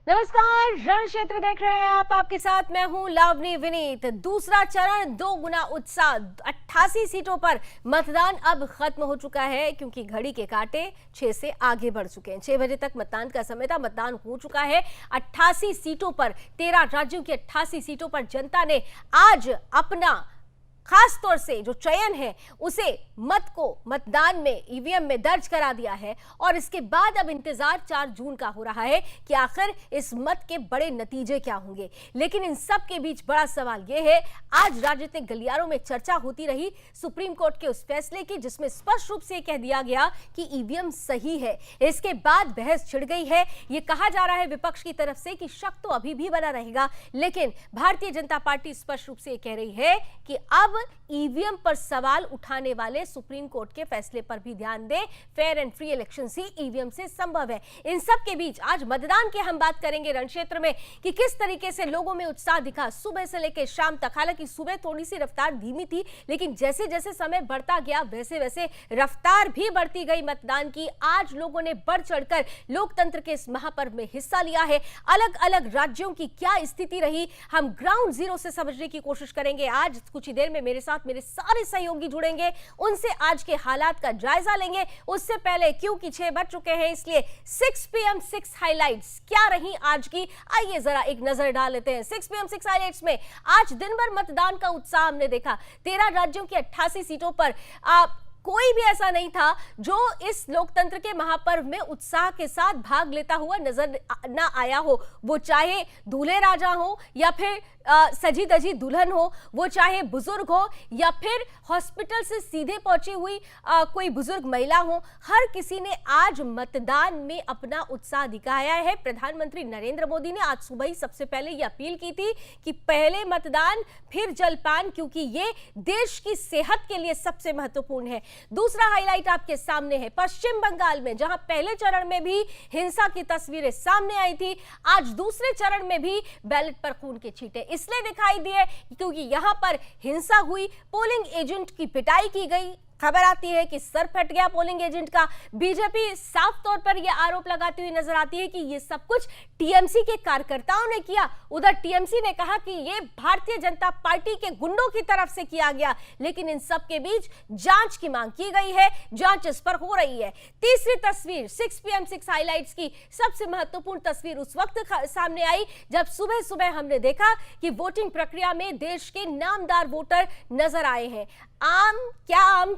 नमस्कार, रण क्षेत्र देख रहे हैं आप। आपके साथ मैं हूं लावनी विनीत। दूसरा चरण 2 गुना उत्साह, 88 सीटों पर मतदान अब खत्म हो चुका है क्योंकि घड़ी के कांटे 6 से आगे बढ़ चुके हैं। 6 बजे तक मतदान का समय था, मतदान हो चुका है 88 सीटों पर। 13 राज्यों की 88 सीटों पर जनता ने आज अपना खास तौर से जो चयन है उसे मत को मतदान में ईवीएम में दर्ज करा दिया है और इसके बाद अब इंतजार 4 जून का हो रहा है कि आखिर इस मत के बड़े नतीजे क्या होंगे। लेकिन इन सब के बीच बड़ा सवाल यह है, आज राजनीतिक गलियारों में चर्चा होती रही सुप्रीम कोर्ट के उस फैसले की जिसमें स्पष्ट रूप से कह दिया गया कि ईवीएम सही है। इसके बाद बहस छिड़ गई है। यह कहा जा रहा है विपक्ष की तरफ से कि शक तो अभी भी बना रहेगा, लेकिन भारतीय जनता पार्टी स्पष्ट रूप से कह रही है कि अब ईवीएम पर सवाल उठाने वाले सुप्रीम कोर्ट के फैसले पर भी ध्यान दें। Fair and free election he EVM से संभव है। इन सब के बीच आज मतदान की हम बात करेंगे रण क्षेत्र में कि किस तरीके से लोगों में उत्साह दिखा सुबह से लेकर शाम तक। हालांकि सुबह थोड़ी सी रफ्तार धीमी थी, लेकिन जैसे जैसे समय बढ़ता गया वैसे वैसे रफ्तार भी बढ़ती गई मतदान की। आज लोगों ने बढ़ चढ़कर लोकतंत्र के इस महापर्व में हिस्सा लिया है। अलग अलग राज्यों की क्या स्थिति रही, हम ग्राउंड जीरो से समझने की कोशिश करेंगे। आज कुछ ही देर में मेरे साथ मेरे सारे सहयोगी जुड़ेंगे, उनसे आज के हालात का जायजा लेंगे। उससे पहले क्योंकि 6 बज चुके हैं इसलिए 6 PM 6 हाइलाइट्स क्या रही आज की, आइए जरा एक नजर डाल लेते हैं। 6 PM 6 हाइलाइट्स में आज दिन भर मतदान का उत्साह हमने देखा। 13 राज्यों की 88 सीटों पर कोई भी ऐसा नहीं था जो इस लोकतंत्र के महापर्व में उत्साह के साथ भाग लेता हुआ नजर ना आया हो। वो चाहे दूल्हे राजा हो या फिर सजी धजी दुल्हन हो, वो चाहे बुजुर्ग हो या फिर हॉस्पिटल से सीधे पहुंची हुई कोई बुजुर्ग महिला हो, हर किसी ने आज मतदान में अपना उत्साह दिखाया है। प्रधानमंत्री नरेंद्र मोदी ने आज सुबह ही सबसे पहले ये अपील की थी कि पहले मतदान फिर जलपान, क्योंकि ये देश की सेहत के लिए सबसे महत्वपूर्ण है। दूसरा हाईलाइट आपके सामने है पश्चिम बंगाल में, जहां पहले चरण में भी हिंसा की तस्वीरें सामने आई थी, आज दूसरे चरण में भी बैलेट पर खून के छींटे इसलिए दिखाई दिए क्योंकि यहां पर हिंसा हुई, पोलिंग एजेंट की पिटाई की गई। खबर आती है कि सर फट गया पोलिंग एजेंट का। बीजेपी साफ तौर पर यह आरोप लगाती हुई नजर आती है कि यह सब कुछ टीएमसी के कार्यकर्ताओं ने किया। उधर टीएमसी ने कहा कि यह भारतीय जनता पार्टी के गुंडों की तरफ से किया गया, लेकिन इन सब के बीच जांच की मांग की गई है, जांच इस पर हो रही है। तीसरी तस्वीर 6 PM 6 हाइलाइट्स की सबसे महत्वपूर्ण तस्वीर उस वक्त सामने आई जब सुबह सुबह हमने देखा कि वोटिंग प्रक्रिया में देश के नामदार वोटर नजर आए हैं। आम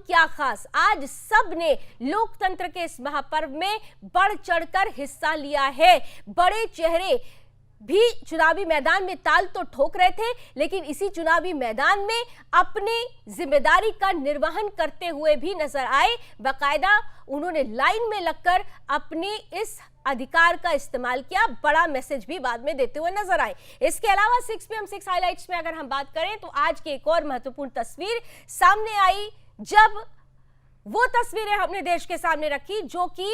क्या खास, आज सब ने लोकतंत्र के इस महापर्व में बढ़ चढ़कर हिस्सा लिया है। बड़े चेहरे भी चुनावी मैदान में ताल तो ठोक रहे थे, लेकिन इसी चुनावी मैदान में अपने जिम्मेदारी का निर्वहन करते हुए भी नजर आए। बाकायदा उन्होंने लाइन में लगकर अपने इस अधिकार का इस्तेमाल किया, बड़ा मैसेज भी बाद में देते हुए नजर आए। इसके अलावा 6 PM 6 हाइलाइट्स में अगर हम बात करें तो आज की एक और महत्वपूर्ण तस्वीर सामने आई जब वो तस्वीरें हमने देश के सामने रखी जो कि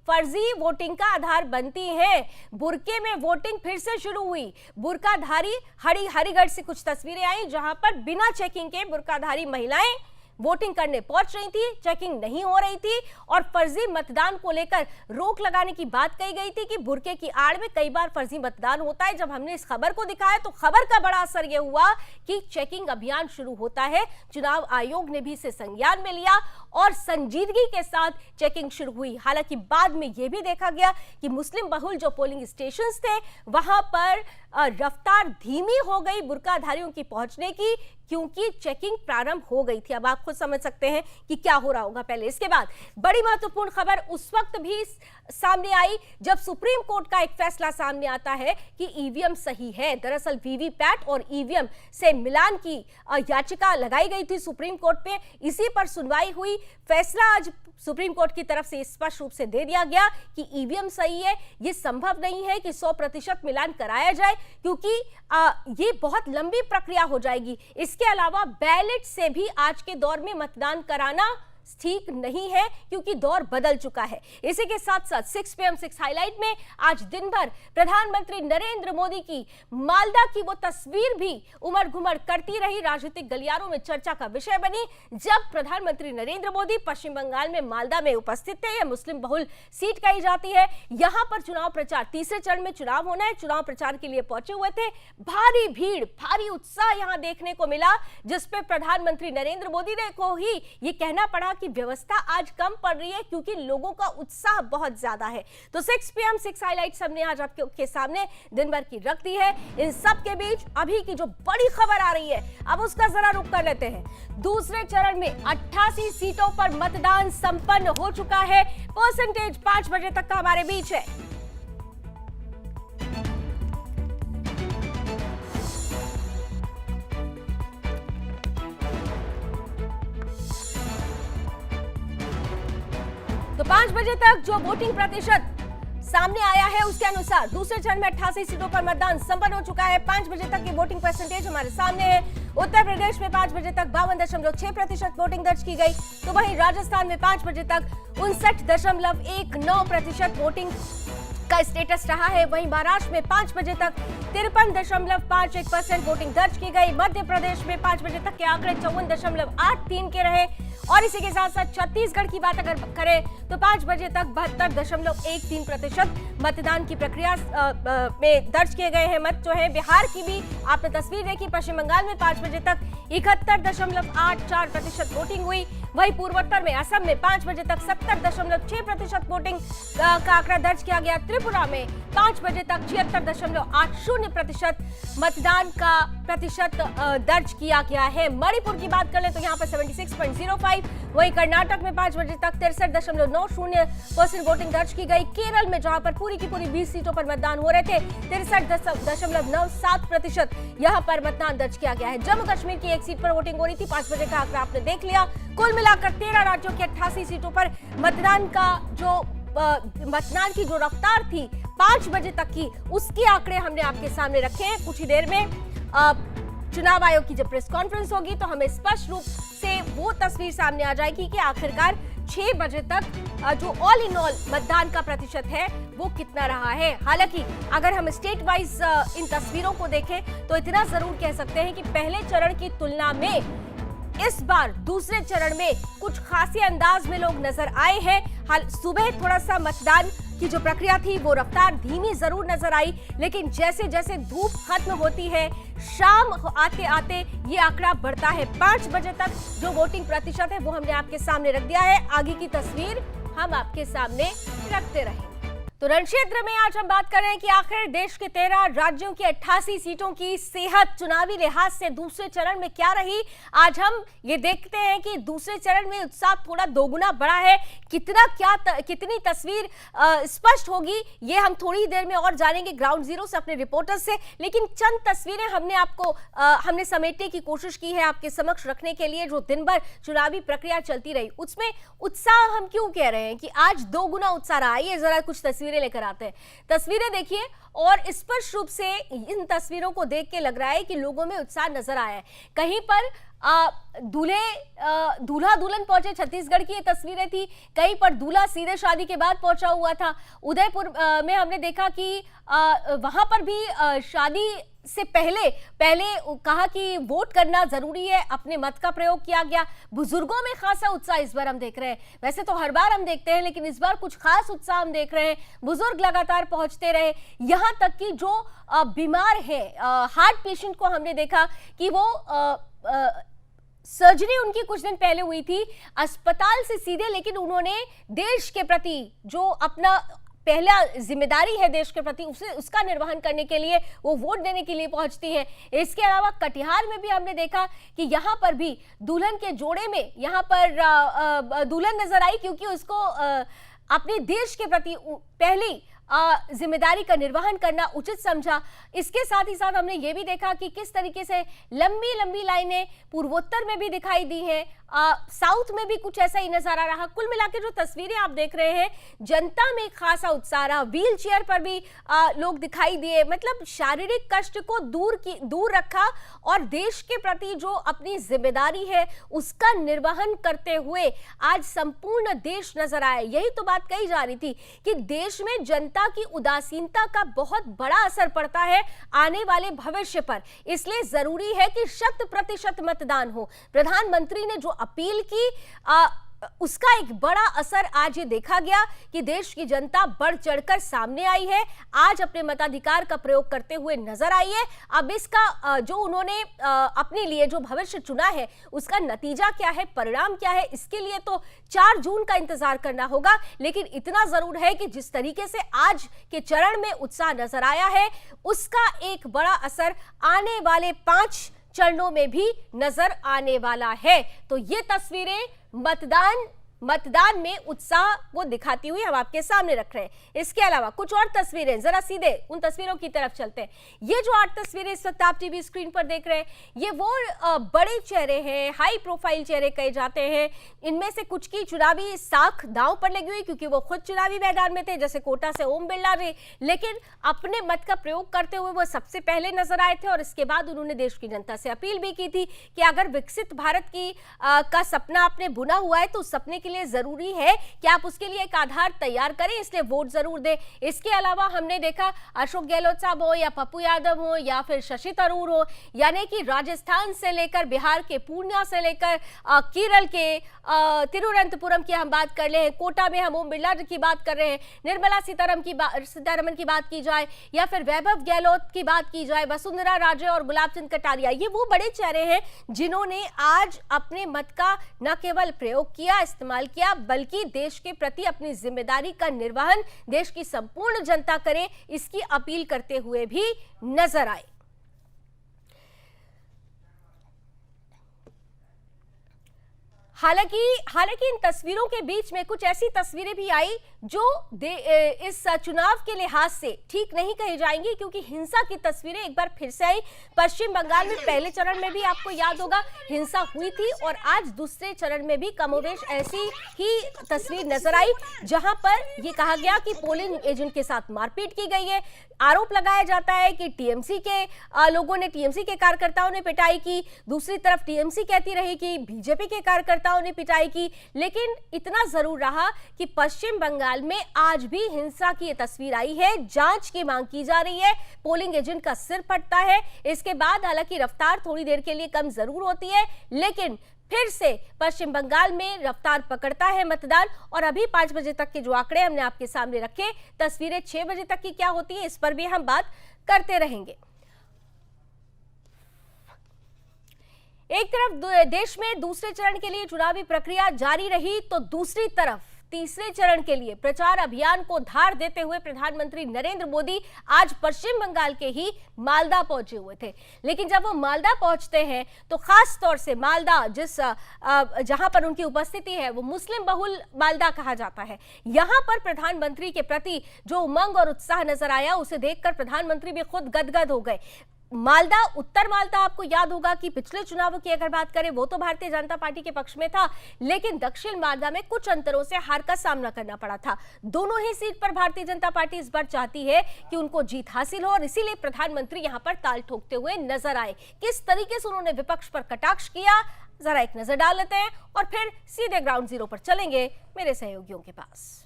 फर्जी वोटिंग का आधार बनती हैं। बुरके में वोटिंग फिर से शुरू हुई। बुरकाधारी हरिगढ़ से कुछ तस्वीरें आई जहां पर बिना चेकिंग के बुरकाधारी महिलाएं वोटिंग करने पहुंच रही थी, चेकिंग नहीं हो रही थी और फर्जी मतदान को लेकर रोक लगाने की बात कही गई थी कि बुरके की आड़ में कई बार फर्जी मतदान होता है। जब हमने इस खबर को दिखाया तो खबर का बड़ा असर यह हुआ कि चेकिंग अभियान शुरू होता है। चुनाव आयोग ने भी इसे संज्ञान में लिया और संजीदगी के साथ चेकिंग शुरू हुई। हालांकि बाद में यह भी देखा गया कि मुस्लिम बहुल जो पोलिंग स्टेशन थे वहां पर रफ्तार धीमी हो गई बुरकाधारियों की पहुंचने की, क्योंकि चेकिंग प्रारंभ हो गई थी। अब आप खुद समझ सकते हैं कि क्या हो रहा होगा पहले। इसके बाद बड़ी महत्वपूर्ण खबर उस वक्त भी सामने आई जब सुप्रीम कोर्ट का एक फैसला सामने आता है कि ईवीएम सही है। दरअसल वीवीपैट और ईवीएम से मिलान की याचिका लगाई गई थी सुप्रीम कोर्ट पे, इसी पर सुनवाई हुई। फैसला आज सुप्रीम कोर्ट की तरफ से स्पष्ट रूप से दे दिया गया कि ईवीएम सही है। यह संभव नहीं है कि 100% मिलान कराया जाए, क्योंकि ये बहुत लंबी प्रक्रिया हो जाएगी। इसके अलावा बैलेट से भी आज के दौर में मतदान कराना ठीक नहीं है क्योंकि दौर बदल चुका है। इसी के साथ साथ 6 PM 6 हाईलाइट में आज दिन भर प्रधानमंत्री नरेंद्र मोदी की मालदा की वो तस्वीर भी उमड़ घुमड़ करती रही, राजनीतिक गलियारों में चर्चा का विषय बनी। जब प्रधानमंत्री नरेंद्र मोदी पश्चिम बंगाल में मालदा में उपस्थित थे, यह मुस्लिम बहुल सीट कही जाती है। यहां पर चुनाव प्रचार, तीसरे चरण में चुनाव होना है, चुनाव प्रचार के लिए पहुंचे हुए थे। भारी भीड़, भारी उत्साह यहां देखने को मिला, जिसपे प्रधानमंत्री नरेंद्र मोदी ने को ही ये कहना पड़ा कि व्यवस्था आज कम पड़ रही है क्योंकि लोगों का उत्साह बहुत ज्यादा है। तो 6 PM 6 हाईलाइट्स हमने आज आपके सामने दिन भर की रख दी है। इन सब के बीच अभी की जो बड़ी खबर आ रही है, अब उसका जरा रुख कर लेते हैं। दूसरे चरण में 88 सीटों पर मतदान संपन्न हो चुका है। परसेंटेज 5 बजे तक का हमारे बीच है। तो 5 बजे तक जो वोटिंग प्रतिशत सामने आया है उसके अनुसार दूसरे चरण में 88 सीटों पर मतदान संपन्न हो चुका है। 5 बजे तक की वोटिंग परसेंटेज हमारे सामने है। उत्तर प्रदेश में 5 बजे तक 52.6% वोटिंग दर्ज की गई, तो वहीं राजस्थान में 5 बजे तक 59.19% वोटिंग का स्टेटस रहा है। वहीं महाराष्ट्र में 5 बजे तक 53.51% वोटिंग दर्ज की गई। मध्य प्रदेश में 5 बजे तक के आंकड़े 54.83 के रहे। और इसी के साथ साथ छत्तीसगढ़ की बात अगर करें तो 5 बजे तक 72.13% मतदान की प्रक्रिया में दर्ज किए गए हैं मत जो है। बिहार की भी आपने तस्वीर देखी। पश्चिम बंगाल में 5 बजे तक 71.84% वोटिंग हुई। वहीं पूर्वोत्तर में असम में 5 बजे तक 70.6% वोटिंग का आंकड़ा दर्ज किया गया। त्रिपुरा में 5 बजे तक 76.80% मतदान का प्रतिशत दर्ज किया गया है। मणिपुर की बात कर ले तो यहाँ पर 76.05। वहीं कर्नाटक में 5 बजे तक 63.90% वोटिंग दर्ज की गई। केरल में जहां पर पूरी की पूरी 20 सीटों पर मतदान हो रहे थे, 63.97% यहां पर मतदान दर्ज किया गया है। जम्मू कश्मीर की एक सीट पर वोटिंग हो रही थी, 5 बजे का आंकड़ा आपने देख लिया। कुल मिलाकर 13 राज्यों की 88 सीटों पर मतदान की जो रफ्तार थी 5 बजे तक की, उसके आंकड़े हमने आपके सामने रखे हैं। कुछ ही देर में चुनाव आयोग की जब प्रेस कॉन्फ्रेंस होगी तो हमें स्पष्ट रूप से वो तस्वीर सामने आ जाएगी कि आखिरकार 6 बजे तक जो ऑल इन ऑल मतदान का प्रतिशत है वो कितना रहा है। हालांकि अगर हम स्टेट वाइज इन तस्वीरों को देखें तो इतना जरूर कह सकते हैं कि पहले चरण की तुलना में इस बार दूसरे चरण में कुछ खासी अंदाज में लोग नजर आए हैं। हाल सुबह थोड़ा सा मतदान की जो प्रक्रिया थी वो रफ्तार धीमी जरूर नजर आई, लेकिन जैसे जैसे धूप खत्म होती है, शाम आते आते ये आंकड़ा बढ़ता है। 5 बजे तक जो वोटिंग प्रतिशत है वो हमने आपके सामने रख दिया है। आगे की तस्वीर हम आपके सामने रखते रहेंगे। तो रण क्षेत्र में आज हम बात कर रहे हैं कि आखिर देश के 13 राज्यों की 88 सीटों की सेहत चुनावी लिहाज से दूसरे चरण में क्या रही। आज हम ये देखते हैं कि दूसरे चरण में उत्साह थोड़ा दोगुना बढ़ा है। कितनी तस्वीर स्पष्ट होगी ये हम थोड़ी देर में और जानेंगे ग्राउंड जीरो से अपने रिपोर्टर से। लेकिन चंद तस्वीरें हमने समेटने की कोशिश की है आपके समक्ष रखने के लिए। जो दिन भर चुनावी प्रक्रिया चलती रही उसमें उत्साह हम क्यों कह रहे हैं कि आज दोगुना उत्साह रहा। ये जरा कुछ तस्वीरें लेकर आते हैं। तस्वीरें देखिए और स्पष्ट रूप से इन तस्वीरों को देख के लग रहा है कि लोगों में उत्साह नजर आया है। कहीं पर दूल्हा दुल्हन पहुंचे, छत्तीसगढ़ की ये तस्वीरें थी। कहीं पर दूल्हा सीधे शादी के बाद पहुंचा हुआ था। उदयपुर में हमने देखा कि वहां पर भी शादी से पहले कहा कि वोट करना जरूरी है, अपने मत का प्रयोग किया गया। बुजुर्गों में खासा उत्साह इस बार हम देख रहे हैं। वैसे तो हर बार हम देखते हैं लेकिन इस बार कुछ खास उत्साह हम देख रहे हैं। बुजुर्ग लगातार पहुंचते रहे, यहां तक कि जो बीमार है, हार्ट पेशेंट को हमने देखा कि वो सर्जरी उनकी कुछ दिन पहले हुई थी अस्पताल से सीधे, लेकिन उन्होंने देश के प्रति जो अपना पहला जिम्मेदारी है देश के प्रति उसका निर्वहन करने के लिए वो वोट देने के लिए पहुंचती हैं। इसके अलावा कटिहार में भी हमने देखा कि यहाँ पर भी दुल्हन के जोड़े में यहाँ पर दुल्हन नजर आई क्योंकि उसको अपने देश के प्रति पहली जिम्मेदारी का निर्वहन करना उचित समझा। इसके साथ ही साथ हमने ये भी देखा कि किस तरीके से लंबी लंबी लाइनें पूर्वोत्तर में भी दिखाई दी हैं। साउथ में भी कुछ ऐसा ही नजारा रहा। कुल मिलाकर जो तस्वीरें आप देख रहे हैं, जनता में खासा उत्साह रहा। व्हील चेयर पर भी लोग दिखाई दिए। मतलब शारीरिक कष्ट को दूर रखा और देश के प्रति जो अपनी जिम्मेदारी है उसका निर्वहन करते हुए आज संपूर्ण देश नजर आया। यही तो बात कही जा रही थी कि देश में जनता की उदासीनता का बहुत बड़ा असर पड़ता है आने वाले भविष्य पर। इसलिए जरूरी है कि 100% मतदान हो। प्रधानमंत्री ने जो अपील की उसका एक बड़ा असर आज ये देखा गया कि देश की जनता बढ़ चढ़कर सामने आई है, आज अपने मताधिकार का प्रयोग करते हुए नजर आई है। अब इसका जो उन्होंने अपने लिए जो भविष्य चुना है उसका नतीजा क्या है, परिणाम क्या है, इसके लिए तो 4 जून का इंतजार करना होगा। लेकिन इतना जरूर है कि जिस तरीके से आज के चरण में उत्साह नजर आया है उसका एक बड़ा असर आने वाले 5 चरणों में भी नजर आने वाला है। तो ये तस्वीरें मतदान में उत्साह को दिखाती हुई हम आपके सामने रख रहे हैं। इसके अलावा कुछ और तस्वीरें, जरा सीधे उन तस्वीरों की तरफ चलते हैं। ये जो 8 तस्वीरें इस वक्त आप टीवी स्क्रीन पर देख रहे हैं, ये वो बड़े चेहरे हैं, हाई प्रोफाइल चेहरे कहे जाते हैं। इनमें से कुछ की चुनावी साख दांव पर लगी हुई क्योंकि वो खुद चुनावी मैदान में थे, जैसे कोटा से ओम बिरला जी, लेकिन अपने मत का प्रयोग करते हुए वो सबसे पहले नजर आए थे। और इसके बाद उन्होंने देश की जनता से अपील भी की थी कि अगर विकसित भारत का सपना आपने बुना हुआ है तो उस सपने के लिए जरूरी है कि आप उसके लिए एक आधार तैयार करें, इसलिए वोट जरूर दें। इसके अलावा हमने देखा अशोक गहलोत साहब हो या पप्पू यादव हो या फिर शशि थरूर हो, यानी कि राजस्थान से लेकर बिहार के पूर्णिया से लेकर केरल के तिरुवनंतपुरम की हम बात कर ले, कोटा में हम ओम बिरला की बात कर रहे हैं, निर्मला सीतारमन की बात की जाए या फिर वैभव गहलोत की बात की जाए, वसुंधरा राजे और गुलाब चंद कटारिया, ये वो बड़े चेहरे हैं जिन्होंने आज अपने मत का न केवल प्रयोग किया, इस्तेमाल किया, बल्कि देश के प्रति अपनी जिम्मेदारी का निर्वहन देश की संपूर्ण जनता करे, इसकी अपील करते हुए भी नजर आए। हालांकि इन तस्वीरों के बीच में कुछ ऐसी तस्वीरें भी आई जो इस चुनाव के लिहाज से ठीक नहीं कही जाएंगी, क्योंकि हिंसा की तस्वीरें एक बार फिर से आई। पश्चिम बंगाल में पहले चरण में भी आपको याद होगा हिंसा हुई थी और आज दूसरे चरण में भी कमोबेश ऐसी ही तस्वीर नजर आई, जहां पर यह कहा गया कि पोलिंग एजेंट के साथ मारपीट की गई है। आरोप लगाया जाता है कि टीएमसी के लोगों ने, टीएमसी के कार्यकर्ताओं ने पिटाई की, दूसरी तरफ टीएमसी कहती रही कि बीजेपी के कार्यकर्ताओं ने पिटाई की। लेकिन इतना जरूर रहा कि पश्चिम बंगाल में आज भी हिंसा की ये तस्वीर आई है, जांच की मांग की जा रही है, पोलिंग एजेंट का सिर फटता है। इसके बाद हालांकि रफ्तार थोड़ी देर के लिए कम जरूर होती है, लेकिन फिर से पश्चिम बंगाल में रफ्तार पकड़ता है मतदान। और अभी 5 बजे तक के जो आंकड़े हमने आपके सामने रखे, तस्वीरें 6 बजे तक की क्या होती है इस पर भी हम बात करते रहेंगे। एक तरफ देश में दूसरे चरण के लिए चुनावी प्रक्रिया जारी रही, तो दूसरी तरफ तीसरे चरण के लिए प्रचार अभियान को धार देते हुए प्रधानमंत्री नरेंद्र मोदी आज पश्चिम बंगाल के ही मालदा पहुंचे हुए थे। लेकिन जब वो मालदा पहुंचते हैं तो खास तौर से मालदा, जहां पर उनकी उपस्थिति है वो मुस्लिम बहुल मालदा कहा जाता है, यहां पर प्रधानमंत्री के प्रति जो उमंग और उत्साह नजर आया उसे देखकर प्रधानमंत्री भी खुद गदगद हो गए। मालदा, उत्तर मालदा, आपको याद होगा कि पिछले चुनावों की अगर बात करें वो तो भारतीय जनता पार्टी के पक्ष में था, लेकिन दक्षिण मालदा में कुछ अंतरों से हार का सामना करना पड़ा था। दोनों ही सीट पर भारतीय जनता पार्टी इस बार चाहती है कि उनको जीत हासिल हो और इसीलिए प्रधानमंत्री यहां पर ताल ठोकते हुए नजर आए। किस तरीके से उन्होंने विपक्ष पर कटाक्ष किया, जरा एक नजर डाल लेते हैं और फिर सीधे ग्राउंड जीरो पर चलेंगे मेरे सहयोगियों के पास।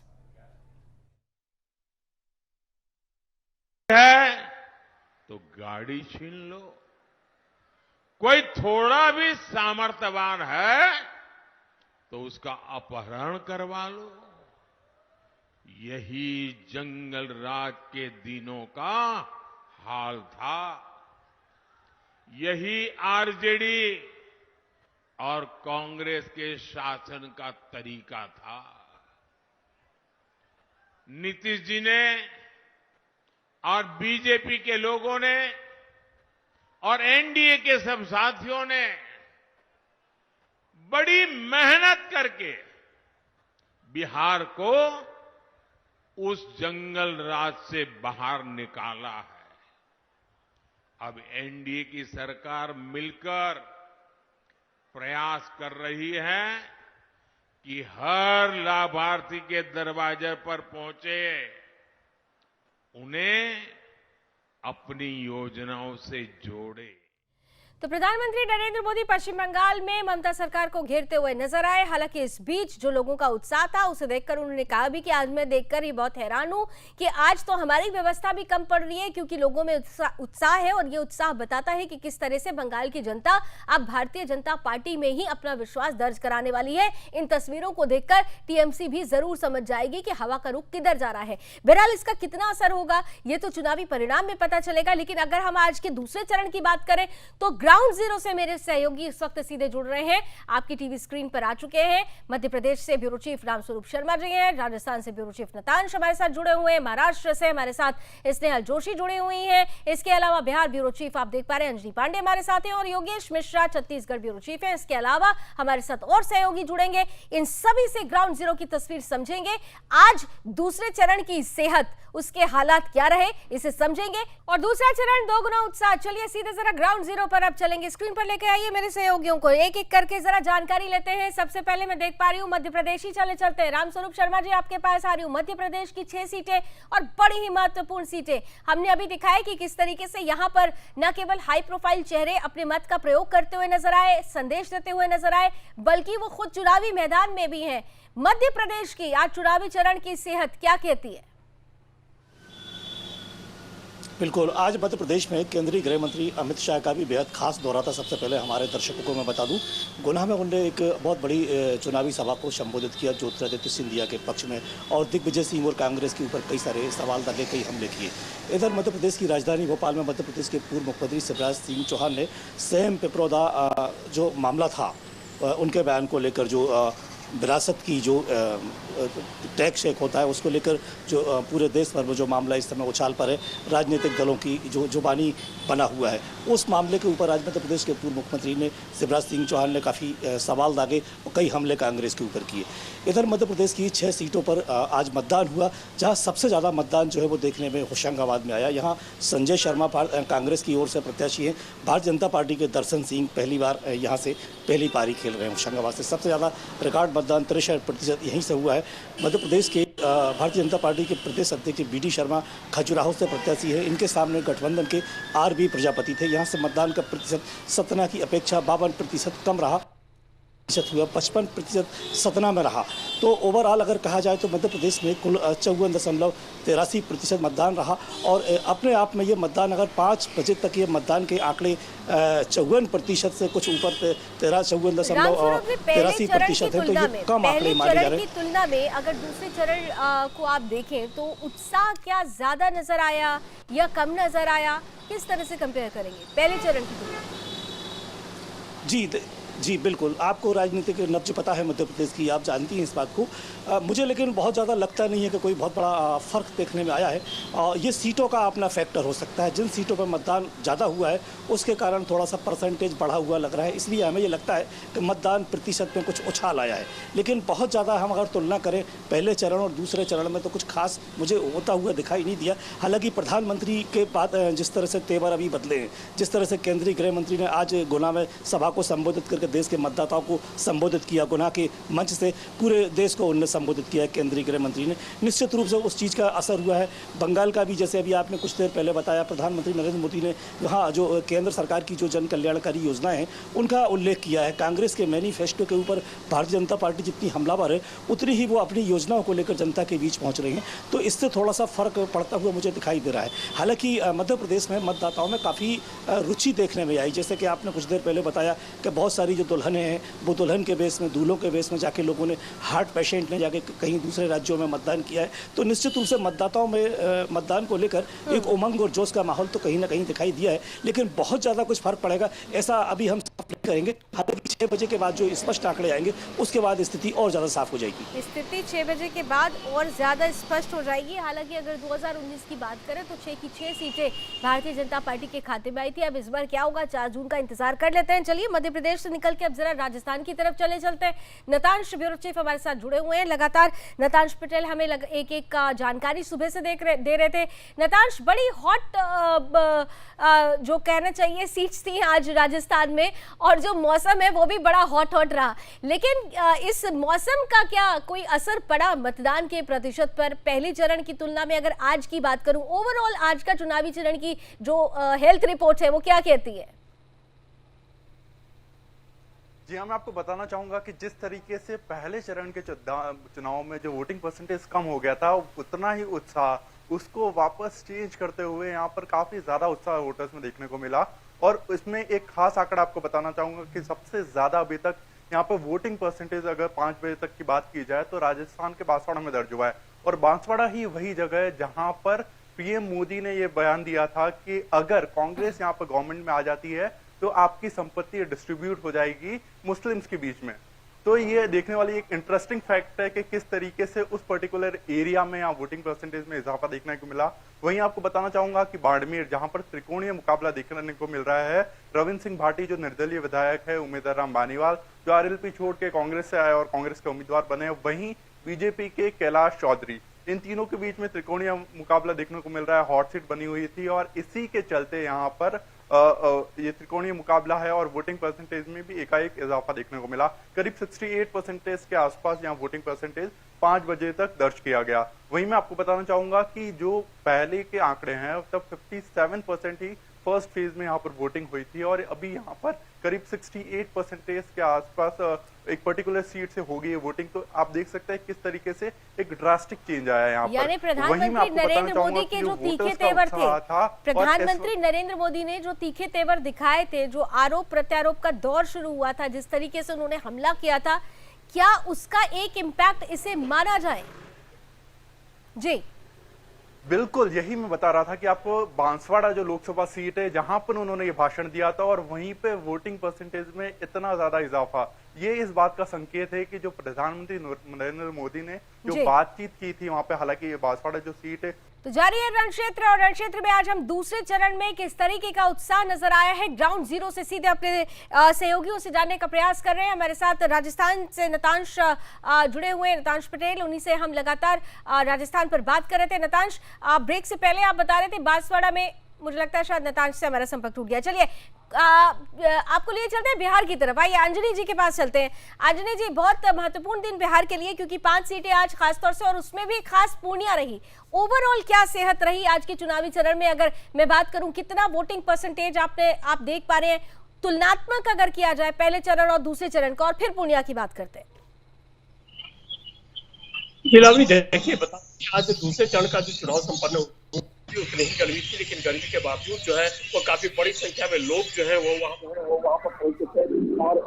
तो गाड़ी छीन लो। कोई थोड़ा भी सामर्थ्यवान है तो उसका अपहरण करवा लो। यही जंगल राज के दिनों का हाल था। यही आरजेडी और कांग्रेस के शासन का तरीका था। नीतीश जी ने और बीजेपी के लोगों ने और एनडीए के सब साथियों ने बड़ी मेहनत करके बिहार को उस जंगल राज से बाहर निकाला है। अब एनडीए की सरकार मिलकर प्रयास कर रही है कि हर लाभार्थी के दरवाजे पर पहुंचे, उन्हें अपनी योजनाओं से जोड़े। तो प्रधानमंत्री नरेंद्र मोदी पश्चिम बंगाल में ममता सरकार को घेरते हुए नजर आए। हालांकि इस बीच जो लोगों का उत्साह था उसे देखकर उन्होंने कहा भी कि आज मैं देखकर ही बहुत हैरान हूं कि आज तो हमारी व्यवस्था भी कम पड़ रही है, क्योंकि लोगों में उत्साह है और ये उत्साह बताता है कि किस तरह से बंगाल की जनता अब भारतीय जनता पार्टी में ही अपना विश्वास दर्ज कराने वाली है। इन तस्वीरों को देखकर टीएमसी भी जरूर समझ जाएगी कि हवा का रुख किधर जा रहा है। बहरहाल इसका कितना असर होगा ये तो चुनावी परिणाम में पता चलेगा, लेकिन अगर हम आज के दूसरे चरण की बात करें तो ग्राउंड जीरो से मेरे सहयोगी इस वक्त सीधे जुड़ रहे हैं, आपकी टीवी स्क्रीन पर आ चुके हैं। मध्य प्रदेश से ब्यूरो चीफ रामस्वरूप शर्मा जी हैं, राजस्थान से ब्यूरो चीफ नतांश हमारे साथ जुड़े हुए हैं, महाराष्ट्र से हमारे साथ स्नेहल जोशी जुड़ी हुई हैं, इसके अलावा बिहार ब्यूरो चीफ आप देख पा रहे हैं अंजलि पांडे हमारे साथ हैं, और योगेश मिश्रा छत्तीसगढ़ ब्यूरो चीफ है। इसके अलावा हमारे साथ और सहयोगी जुड़ेंगे। इन सभी से ग्राउंड जीरो की तस्वीर समझेंगे। आज दूसरे चरण की सेहत, उसके हालात क्या रहे इसे समझेंगे, और दूसरा चरण दोगुना उत्साह। चलिए सीधे जरा ग्राउंड जीरो पर अब चलेंगे। स्क्रीन पर लेके आइए मेरे सहयोगियों को, एक एक करके जरा जानकारी लेते हैं। सबसे पहले मैं देख पा रही हूँ मध्य प्रदेश ही चलते हैं। रामस्वरूप शर्मा जी आपके पास आ रही हूँ। मध्य प्रदेश की 6 सीटें और बड़ी ही महत्वपूर्ण सीटें हमने अभी दिखाया कि किस तरीके से यहाँ पर न केवल हाई प्रोफाइल चेहरे अपने मत का प्रयोग करते हुए नजर आए, संदेश देते हुए नजर आए, बल्कि वो खुद चुनावी मैदान में भी हैं। मध्य प्रदेश की आज चुनावी चरण की सेहत क्या कहती है? बिल्कुल, आज मध्य प्रदेश में केंद्रीय गृह मंत्री अमित शाह का भी बेहद खास दौरा था। सबसे पहले हमारे दर्शकों को मैं बता दूं, गुना में उन्होंने एक बहुत बड़ी चुनावी सभा को संबोधित किया ज्योतिरादित्य सिंधिया के पक्ष में, और दिग्विजय सिंह और कांग्रेस के ऊपर कई सारे सवाल डाले, कई हमले किए। इधर मध्य प्रदेश की राजधानी भोपाल में मध्य प्रदेश के पूर्व मुख्यमंत्री शिवराज सिंह चौहान ने सेम पिपरौदा जो मामला था उनके बयान को लेकर, जो विरासत की जो टैक्स शेक होता है उसको लेकर जो पूरे देश भर में जो मामला इस समय उछाल पर है, राजनीतिक दलों की जो जुबानी बना हुआ है, उस मामले के ऊपर आज मध्य प्रदेश के पूर्व मुख्यमंत्री ने शिवराज सिंह चौहान ने काफ़ी सवाल दागे और कई हमले कांग्रेस के ऊपर किए। इधर मध्य प्रदेश की 6 सीटों पर आज मतदान हुआ, जहाँ सबसे ज़्यादा मतदान जो है वो देखने में होशंगाबाद में आया। यहाँ संजय शर्मा कांग्रेस की ओर से प्रत्याशी हैं, भारतीय जनता पार्टी के दर्शन सिंह पहली बार यहाँ से पहली पारी खेल रहे हैं होशंगाबाद से। सबसे ज़्यादा रिकॉर्ड मतदान 63% यहीं से हुआ है। मध्य प्रदेश के भारतीय जनता पार्टी के प्रदेश अध्यक्ष बीडी शर्मा खजुराहो से प्रत्याशी है, इनके सामने गठबंधन के आरबी प्रजापति थे। यहाँ से मतदान का प्रतिशत सतना की अपेक्षा 52% कम रहा हुआ, 55% सतना में रहा। तो ओवरऑल अगर कहा जाए तो मध्य प्रदेश में कुल 54.83% मतदान रहा, और अपने आप में ये मतदान अगर 5 बजे तक ये मतदान के आंकड़े 54% से कुछ ऊपर 53.83% है, तो ये कम आंकड़े माने जा रहे हैं। तुलना में अगर दूसरे चरण को आप देखें तो उत्साह क्या ज्यादा नजर आया या कम नजर आया, किस तरह से कंपेयर करेंगे पहले चरण की तुलना में? जी बिल्कुल, आपको राजनीतिक नब्ज पता है मध्य प्रदेश की, आप जानती हैं इस बात को। मुझे लेकिन बहुत ज़्यादा लगता नहीं है कि कोई बहुत बड़ा फ़र्क देखने में आया है। ये सीटों का अपना फैक्टर हो सकता है, जिन सीटों पर मतदान ज़्यादा हुआ है उसके कारण थोड़ा सा परसेंटेज बढ़ा हुआ लग रहा है, इसलिए हमें ये लगता है कि मतदान प्रतिशत में कुछ उछाल आया है। लेकिन बहुत ज़्यादा हम अगर तुलना करें पहले चरण और दूसरे चरण में तो कुछ खास मुझे होता हुआ दिखाई नहीं दिया। हालांकि प्रधानमंत्री के बाद जिस तरह से तेवर अभी बदले हैं, जिस तरह से केंद्रीय गृह मंत्री ने आज गुना में सभा को संबोधित करके देश के मतदाताओं को संबोधित किया, गुना के मंच से पूरे देश को उन्होंने संबोधित किया है केंद्रीय गृह मंत्री ने, निश्चित रूप से उस चीज़ का असर हुआ है। बंगाल का भी जैसे अभी आपने कुछ देर पहले बताया, प्रधानमंत्री नरेंद्र मोदी ने वहाँ जो केंद्र सरकार की जो जन कल्याणकारी योजनाएं हैं उनका उल्लेख किया है। कांग्रेस के मैनिफेस्टो के ऊपर भारतीय जनता पार्टी जितनी हमलावर है उतनी ही वो अपनी योजनाओं को लेकर जनता के बीच पहुँच रही हैं, तो इससे थोड़ा सा फर्क पड़ता हुआ मुझे दिखाई दे रहा है। हालांकि मध्य प्रदेश में मतदाताओं में काफ़ी रुचि देखने में आई, जैसे कि आपने कुछ देर पहले बताया कि बहुत सारी जो दुल्हनें हैं वो दुल्हन के बेस में, दूल्हों के बेस में जाके लोगों ने, हार्ट पेशेंट ने जाके कहीं दूसरे राज्यों में मतदान किया है। तो निश्चित रूप से मतदाताओं में मतदान को लेकर एक उमंग और जोश का माहौल तो कहीं ना कहीं दिखाई दिया है, लेकिन बहुत ज़्यादा कुछ फर्क पड़ेगा ऐसा अभी हम साफ नहीं करेंगे। हालांकि 6 बजे के बाद जो स्पष्ट आंकड़े आएंगे उसके बाद स्थिति और ज़्यादा साफ हो जाएगी। स्थिति 6 बजे के बाद और ज़्यादा स्पष्ट हो जाएगी। हालांकि अगर 2019 की बात करें तो 6 की 6 सीटें भारतीय जनता पार्टी के खाते में आई थी। अब इस बार क्या होगा, 4 जून का इंतजार कर लेते हैं। चलिए मध्य प्रदेश से निकल निकल के अब जरा राजस्थान की तरफ चलते हैं। नतांश ब्यूरो चीफ हमारे साथ जुड़े हुए हैं लगातार। नतांश पटेल हमें एक एक का जानकारी सुबह से दे रहे थे। नतांश, बड़ी हॉट जो कहना चाहिए सीट्स थी आज राजस्थान में, और जो मौसम है वो भी बड़ा हॉट रहा, लेकिन इस मौसम का क्या कोई असर पड़ा मतदान के प्रतिशत पर? पहले चरण की तुलना में अगर आज की बात करूं, ओवरऑल आज का चुनावी चरण की जो हेल्थ रिपोर्ट है वो क्या कहती है? जी हाँ, मैं आपको बताना चाहूंगा कि जिस तरीके से पहले चरण के चुनाव में जो वोटिंग परसेंटेज कम हो गया था, उतना ही उत्साह उसको वापस चेंज करते हुए यहाँ पर काफी ज्यादा उत्साह वोटर्स में देखने को मिला। और इसमें एक खास आंकड़ा आपको बताना चाहूंगा कि सबसे ज्यादा अभी तक यहाँ पर वोटिंग परसेंटेज अगर 5 बजे तक की बात की जाए तो राजस्थान के बांसवाड़ा में दर्ज हुआ है। और बांसवाड़ा ही वही जगह है जहां पर पीएम मोदी ने यह बयान दिया था कि अगर कांग्रेस यहाँ पर गवर्नमेंट में आ जाती है तो आपकी संपत्ति डिस्ट्रीब्यूट हो जाएगी मुस्लिम्स के बीच में। तो ये देखने वाली एक इंटरेस्टिंग फैक्ट है कि किस तरीके से उस पर्टिकुलर एरिया में यहाँ वोटिंग परसेंटेज में इजाफा देखने को मिला। वहीं आपको बताना चाहूंगा कि बाड़मेर, जहां पर त्रिकोणीय मुकाबला देखने को मिल रहा है, रविंद्र सिंह भाटी जो निर्दलीय विधायक है, उमेदवार राम बानीवाल जो आरएलपी छोड़ के कांग्रेस से आए और कांग्रेस के उम्मीदवार बने, वहीं बीजेपी के कैलाश चौधरी, इन तीनों के बीच में त्रिकोणीय मुकाबला देखने को मिल रहा है। हॉट सीट बनी हुई थी और इसी के चलते यहाँ पर ये त्रिकोणीय मुकाबला है और वोटिंग परसेंटेज में भी एकाएक इजाफा देखने को मिला। करीब 68% के आसपास यहाँ वोटिंग परसेंटेज 5 बजे तक दर्ज किया गया। वहीं मैं आपको बताना चाहूंगा कि जो पहले के आंकड़े हैं तब 57% ही फर्स्ट फेज में यहाँ पर वोटिंग हुई थी और अभी यहाँ पर करीब 68% के आसपास एक पर्टिकुलर सीट से हो गई है वोटिंग। तो आप देख सकते हैं किस तरीके से एक ड्रास्टिक चेंज आया है यहाँ पर। यानी प्रधानमंत्री नरेंद्र मोदी के जो तीखे तेवर थे, प्रधानमंत्री नरेंद्र मोदी ने जो तीखे तेवर दिखाए थे, जो आरोप प्रत्यारोप का दौर शुरू हुआ था, जिस तरीके से उन्होंने हमला किया था, क्या उसका एक इम्पैक्ट इसे माना जाए? जी बिल्कुल, यही मैं बता रहा था कि आपको बांसवाड़ा जो लोकसभा सीट है जहां पर उन्होंने ये भाषण दिया था और वहीं पे वोटिंग परसेंटेज में इतना ज्यादा इजाफा, ये इस बात का संकेत है कि जो प्रधानमंत्री नरेंद्र मोदी ने जो बातचीत की थी वहां पे, हालांकि ये बांसवाड़ा जो सीट है तो जारी है रण क्षेत्र, और रण क्षेत्र में आज हम दूसरे चरण में किस तरीके का उत्साह नजर आया है, ग्राउंड जीरो से सीधे अपने सहयोगियों से जानने का प्रयास कर रहे हैं। हमारे साथ राजस्थान से नतांश जुड़े हुए हैं, नतांश पटेल, उन्हीं से हम लगातार राजस्थान पर बात कर रहे थे। नतांश, ब्रेक से पहले आप बता रहे थे बांसवाड़ा में, मुझे लगता है शायद नतांश से हमारा संपर्क टूट गया। चलिए आपको लिए चलते हैं बिहार की तरफ। आइए अंजनी जी के पास चलते हैं। अंजनी जी, बहुत महत्वपूर्ण दिन बिहार के लिए, क्योंकि 5 सीटें आज खासतौर से, और उसमें भी खास पूर्णिया रही। ओवरऑल क्या सेहत रही आज के चुनावी चरण में? अगर मैं बात करूं, कितना वोटिंग परसेंटेज आप देख पा रहे हैं, तुलनात्मक अगर किया जाए पहले चरण और दूसरे चरण का, और फिर पूर्णिया की बात करते हैं। देखिए, बता आज दूसरे चरण का जो चुनाव संपन्न हुआ उतनी ही गर्मी थी, लेकिन गर्मी के बावजूद जो है वो काफी बड़ी संख्या में लोग जो है वो वहां पर पहुंचे थे और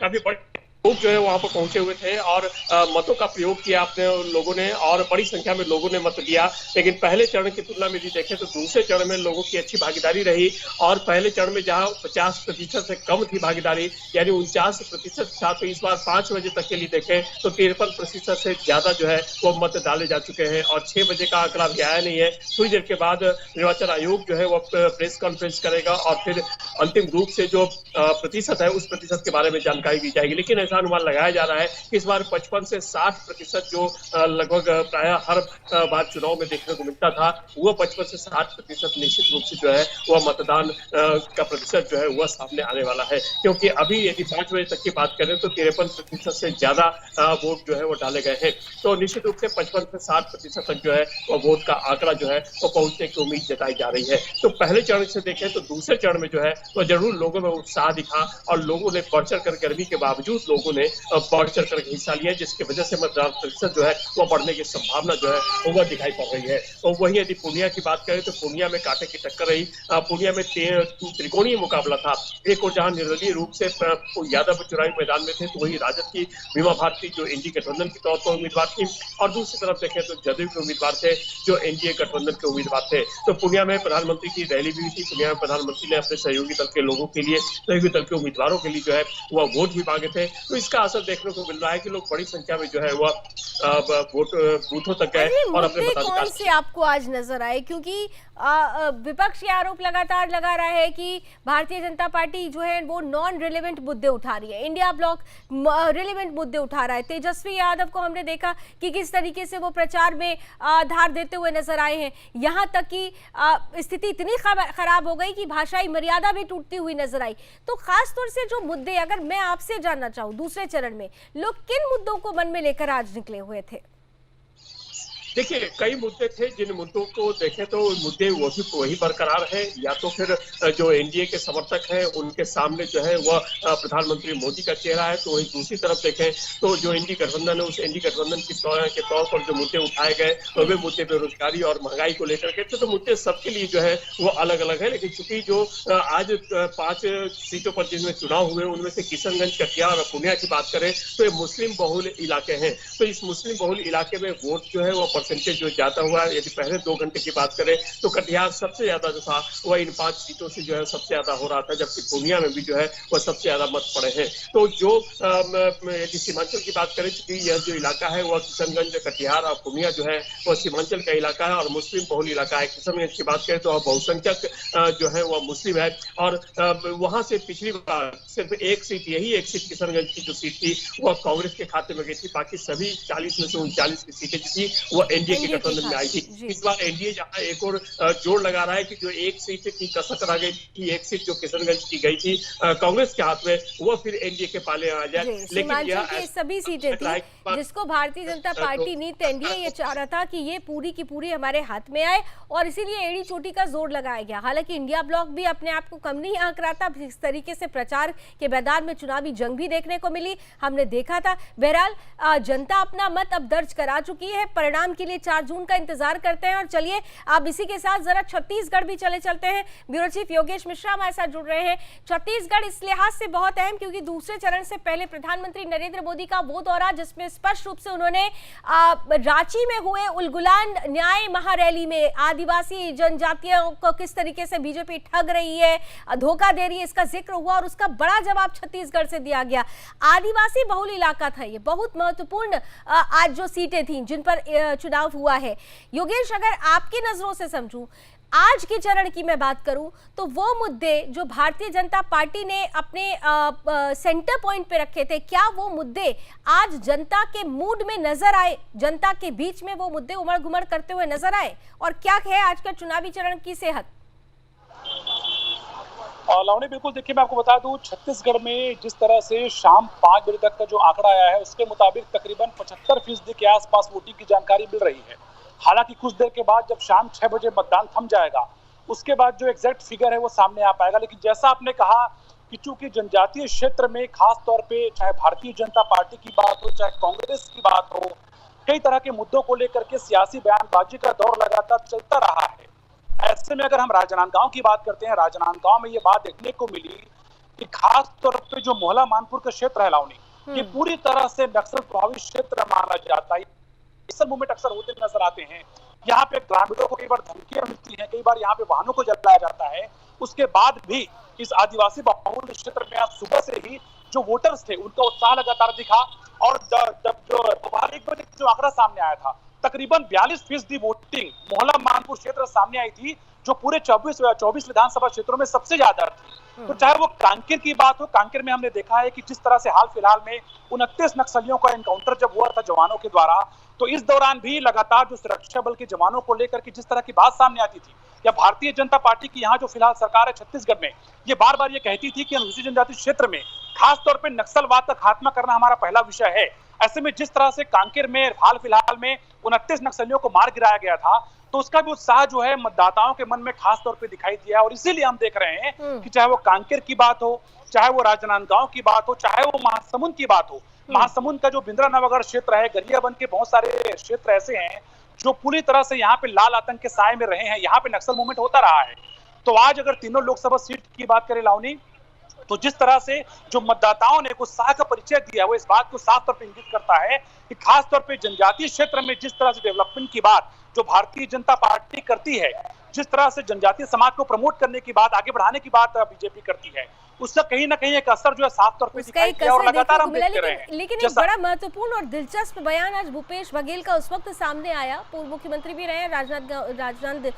काफी बड़ी लोग जो है वहां पर पहुंचे हुए थे और मतों का प्रयोग किया अपने लोगों ने, और बड़ी संख्या में लोगों ने मत दिया। लेकिन पहले चरण की तुलना में यदि देखें तो दूसरे चरण में लोगों की अच्छी भागीदारी रही, और पहले चरण में जहां 50% से कम थी भागीदारी, यानी 49% था, तो इस बार 5 बजे तक के लिए देखें तो 53% से ज्यादा जो है वो मत डाले जा चुके हैं। और 6 बजे का आंकड़ा भी आया नहीं है। थोड़ी देर के बाद निर्वाचन आयोग जो है वो प्रेस कॉन्फ्रेंस करेगा और फिर अंतिम रूप से जो प्रतिशत है उस प्रतिशत के बारे में जानकारी दी जाएगी। लेकिन ऐसा अनुमान लगाया जा रहा है कि इस बार 55 से 60% जो लगभग प्राय हर बार चुनाव में देखने को मिलता था, वो 55 से 60% निश्चित रूप से जो है वह मतदान का प्रतिशत जो है वह सामने आने वाला है। क्योंकि अभी यदि 5 बजे तक की बात करें तो 53% से ज्यादा वोट जो है वो डाले गए हैं। तो निश्चित रूप से 55 से 60% तक जो है वह वोट का आंकड़ा जो है वो पहुंचने की उम्मीद जताई जा रही है। तो पहले चरण से देखें तो दूसरे चरण में जो है वो जरूर लोगों में उत्साह दिखा और लोगों ने बढ़ चढ़ कर, गर्मी के बावजूद लोगों ने बढ़ चढ़ कर हिस्सा लिया, जिसकी वजह से मतदान प्रतिशत जो है वो बढ़ने की संभावना जो है वो दिखाई पड़ रही है। तो वही यदि पूर्णिया की बात करें तो पूर्णिया में कांटे की टक्कर रही। पूर्णिया में त्रिकोणीय मुकाबला था। एक और जहां निर्दलीय रूप से यादव चुनावी मैदान में थे, तो वही राजद की बीमा भारती जो एनडीए गठबंधन के तौर पर उम्मीदवार थी, और दूसरी तरफ देखें तो जदयू के उम्मीदवार थे जो एनडीए गठबंधन के उम्मीदवार थे। तो पूर्णिया में प्रधानमंत्री की रैली भी हुई थी। पूर्णिया में प्रधानमंत्री ने अपने सहयोगी दल के लोगों के लिए, सहयोगी दल के उम्मीदवारों के लिए जो है वह वोट भी मांगे थे। तो इसका असर देखने को मिल रहा है कि लोग बड़ी संख्या में जो है वह वोट बूथों तक गए और अपने मुद्दे मताधिकार कौन से आपको आज नजर आए? क्योंकि विपक्ष ये आरोप लगातार लगा रहा है कि भारतीय जनता पार्टी जो है वो नॉन रिलेवेंट मुद्दे उठा रही है, इंडिया ब्लॉक रिलेवेंट मुद्दे उठा रहा है। तेजस्वी यादव को हमने देखा कि किस तरीके से वो प्रचार में धार देते हुए नजर आए हैं, यहाँ तक कि स्थिति इतनी खराब हो गई कि भाषाई मर्यादा भी टूटती हुई नजर आई। तो खास तौर से जो मुद्दे, अगर मैं आपसे जानना चाहूँ दूसरे चरण में लोग किन मुद्दों को मन में लेकर आज निकले हुए थे? देखिए, कई मुद्दे थे, जिन मुद्दों को देखें तो मुद्दे वही बरकरार है। या तो फिर जो एनडीए के समर्थक हैं उनके सामने जो है वह प्रधानमंत्री मोदी का चेहरा है, तो वही दूसरी तरफ देखें तो जो एनडीए गठबंधन है उस एनडीए गठबंधन के तौर पर जो मुद्दे उठाए गए वे मुद्दे बेरोजगारी और महंगाई को लेकर के तो मुद्दे सबके लिए जो है वो अलग अलग है। लेकिन चूंकि जो आज 5 सीटों पर जिनमें चुनाव हुए उनमें से किशनगंज, कटिहार और पूर्णिया की बात करें तो ये मुस्लिम बहुल इलाके हैं। तो इस मुस्लिम बहुल इलाके में वोट जो है वो परसेंटेज जो ज्यादा हुआ है, यदि पहले 2 घंटे की बात करें तो कटिहार सबसे ज्यादा जो था वह इन 5 सीटों से जो है सबसे ज्यादा हो रहा था, जबकि पूर्णिया में भी जो है वह सबसे ज्यादा मत पड़े हैं। तो जो यदि सीमांचल की बात करें, क्योंकि यह जो इलाका है वह किशनगंज, कटिहार और पूर्णिया जो है वह सीमांचल का इलाका है और मुस्लिम बहुल इलाका है। किशनगंज की बात करें तो बहुसंख्यक जो है वह मुस्लिम है और वहां से पिछली बार सिर्फ एक सीट किशनगंज की जो सीट थी वह कांग्रेस के खाते में गई थी, बाकी सभी 40 में से 39 की सीटें जो थी वह एनडीए के गठबंधन में आई थी। इस बार एनडीए जहां एक और जोड़ लगा रहा है कि जो एक सीट की कसक रह गई थी, एक सीट जो किशनगंज की गई थी कांग्रेस के हाथ में, वो फिर एनडीए के पाले आ जाए। लेकिन यह सभी सीटें थी जिसको भारतीय जनता पार्टी नीत एनडीए ये चाह रहा था कि ये पूरी की पूरी हमारे हाथ में आए और इसीलिए एड़ी चोटी का जोर लगाया गया। हालांकि इंडिया ब्लॉक भी अपने आप को कम नहीं आंक रहा था, इस तरीके से प्रचार के मैदान में चुनावी जंग भी देखने को मिली, हमने देखा था। बहरहाल जनता अपना मत अब दर्ज करा चुकी है, परिणाम के लिए 4 जून का इंतजार करते हैं। और चलिए आप इसी के साथ जरा छत्तीसगढ़ भी चलते हैं। ब्यूरो चीफ योगेश मिश्रा हमारे साथ जुड़ रहे हैं। छत्तीसगढ़ इस लिहाज से बहुत अहम क्योंकि दूसरे चरण से पहले प्रधानमंत्री नरेंद्र मोदी का वो दौरा जिसमें स्पष्ट रूप से उन्होंने रांची में हुए उलगुलान न्याय महारैली में आदिवासी जनजातियों को किस तरीके से बीजेपी ठग रही है, धोखा दे रही है, इसका जिक्र हुआ और उसका बड़ा जवाब छत्तीसगढ़ से दिया गया। आदिवासी बहुल इलाका था ये, बहुत महत्वपूर्ण आज जो सीटें थी जिन पर चुनाव हुआ है। योगेश, अगर आपकी नजरों से समझूं, आज के चरण की मैं बात करूं तो वो मुद्दे जो भारतीय जनता पार्टी ने अपने सेंटर पॉइंट पे रखे थे, क्या वो मुद्दे आज जनता के मूड में नजर आए, जनता के बीच में वो मुद्दे उमड़ घुमड़ करते हुए नजर आए? और क्या है आज का चुनावी चरण की सेहत? लावणी, बिल्कुल देखिए, मैं आपको बता दूं छत्तीसगढ़ में जिस तरह से शाम 5 बजे तक का जो आंकड़ा आया है उसके मुताबिक तकरीबन 75% के आसपास वोटिंग की जानकारी मिल रही है। हालांकि कुछ देर के बाद जब शाम 6 बजे मतदान थम जाएगा उसके बाद जो एग्जैक्ट फिगर है वो सामने आ पाएगा। लेकिन जैसा आपने कहा कि चूंकि जनजातीय क्षेत्र में खास तौर पे चाहे भारतीय जनता पार्टी की बात हो चाहे कांग्रेस की बात हो, कई तरह के मुद्दों को लेकर के सियासी बयानबाजी का दौर लगातार चलता रहा है। ऐसे में अगर हम राजनांदगांव की बात करते हैं, राजनांदगांव में ये बात देखने को मिली कि खास तौर पे जो मोहला मानपुर का क्षेत्र है लावनी, ये पूरी तरह से नक्सल प्रभावित क्षेत्र माना जाता है। नक्सल मूवमेंट अक्सर होते नजर आते हैं। यहाँ पे ग्रामीणों को कई बार धमकियां मिलती हैं, कई बार यहाँ पे वाहनों को जलाया जाता है। उसके बाद भी इस आदिवासी बहुल क्षेत्र में आज सुबह से ही जो वोटर्स थे उनका उत्साह लगातार दिखा और जब जो दोपहर 1 बजे जो आंकड़ा सामने आया था तकरीबन 42% वोटिंग मोहला मानपुर क्षेत्र सामने आई थी, जो पूरे 24 विधानसभा क्षेत्रों में सबसे ज्यादा थी। तो चाहे वो कांकेर की बात हो, कांकेर में हमने देखा है कि जिस तरह से हाल फिलहाल में 29 नक्सलियों का एनकाउंटर जब हुआ था जवानों के द्वारा, तो इस दौरान भी लगातार जो सुरक्षा बल के जवानों को लेकर के जिस तरह की बात सामने आती थी, या भारतीय जनता पार्टी की यहाँ जो फिलहाल सरकार है छत्तीसगढ़ में, ये बार बार ये कहती थी कि अनुसूचित जनजाति क्षेत्र में खास तौर पर नक्सलवाद का खात्मा करना हमारा पहला विषय है। ऐसे में जिस तरह से कांकेर में हाल फिलहाल में 29 नक्सलियों को मार गिराया गया था, तो उसका भी उत्साह जो है मतदाताओं के मन में खास तौर पे दिखाई दिया। और इसीलिए हम देख रहे हैं कि चाहे वो कांकेर की बात हो, चाहे वो राजनांदगांव की बात हो, चाहे वो महासमुंद की बात हो। महासमुंद का जो बिंद्रा नवागढ़ क्षेत्र है, गरियाबंद के बहुत सारे क्षेत्र ऐसे हैं जो पूरी तरह से यहाँ पे लाल आतंक के साए में रहे हैं, यहाँ पे नक्सल मूवमेंट होता रहा है। तो आज अगर तीनों लोकसभा सीट की बात करें लावनी, तो जिस तरह से जो मतदाताओं ने उत्साह का परिचय दिया वो इस बात को साफ तौर पर इंगित करता है कि खास तौर पे जनजातीय क्षेत्र में जिस तरह से डेवलपमेंट की बात जो भारतीय जनता पार्टी करती है, जिस तरह से जनजातीय समाज को प्रमोट करने की बात, आगे बढ़ाने की बात बीजेपी करती है, उसका कहीं ना कहीं एक असर जो है साफ तौर पे दिखाई दिया और लगातार हम देखते रहे हैं। लेकिन एक बड़ा महत्वपूर्ण और दिलचस्प बयान आज भूपेश बघेल का उस वक्त सामने आया, पूर्व मुख्यमंत्री भी रहे, राजनांद